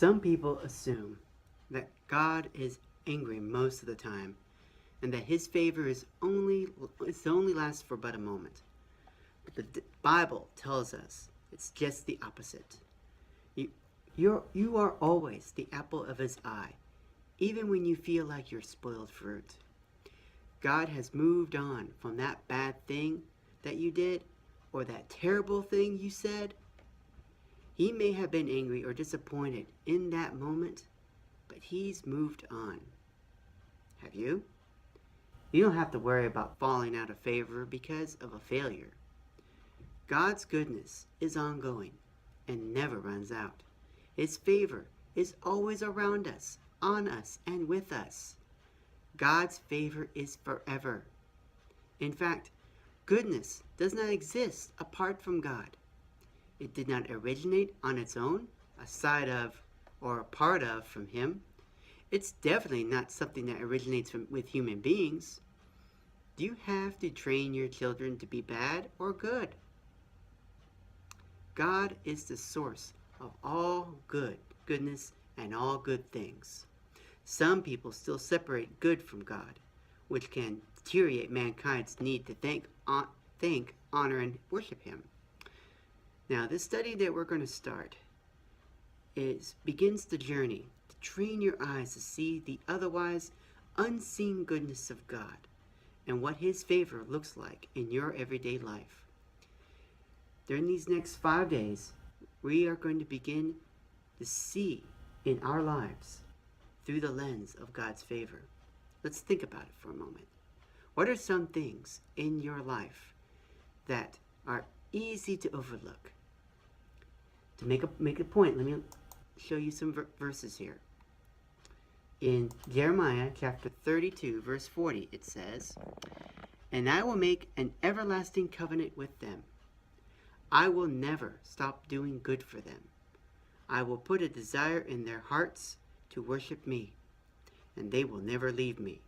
Some people assume that God is angry most of the time and that his favor only lasts for but a moment. But the Bible tells us it's just the opposite. You are always the apple of his eye, even when you feel like you're spoiled fruit. God has moved on from that bad thing that you did or that terrible thing you said. He may have been angry or disappointed in that moment, but he's moved on. Have you? You don't have to worry about falling out of favor because of a failure. God's goodness is ongoing and never runs out. His favor is always around us, on us, and with us. God's favor is forever. In fact, goodness does not exist apart from God. It did not originate on its own, aside of or a part of from him. It's definitely not something that originates with human beings. Do you have to train your children to be bad or good? God is the source of all goodness, and all good things. Some people still separate good from God, which can deteriorate mankind's need to thank, honor, and worship him. Now, this study that we're going to start begins the journey to train your eyes to see the otherwise unseen goodness of God and what his favor looks like in your everyday life. During these next 5 days, we are going to begin to see in our lives through the lens of God's favor. Let's think about it for a moment. What are some things in your life that are easy to overlook? To make a point, let me show you some verses here. In Jeremiah chapter 32, verse 40, it says, "And I will make an everlasting covenant with them. I will never stop doing good for them. I will put a desire in their hearts to worship me, and they will never leave me."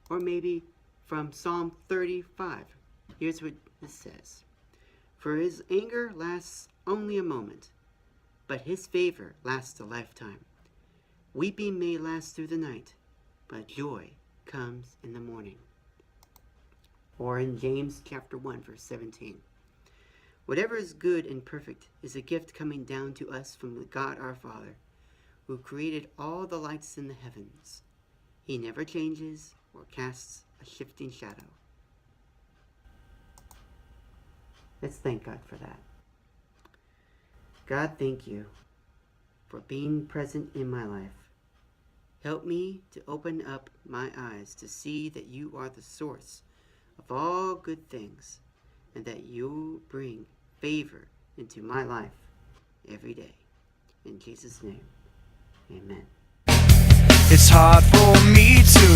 Or maybe from Psalm 35. Here's what this says. "For his anger lasts only a moment, but his favor lasts a lifetime. Weeping may last through the night, but joy comes in the morning." Or in James chapter 1, verse 17. "Whatever is good and perfect is a gift coming down to us from God our Father, who created all the lights in the heavens. He never changes or casts a shifting shadow." Let's thank God for that. God, thank you for being present in my life. Help me to open up my eyes to see that you are the source of all good things and that you bring favor into my life every day. In Jesus' name, amen. It's hard for me to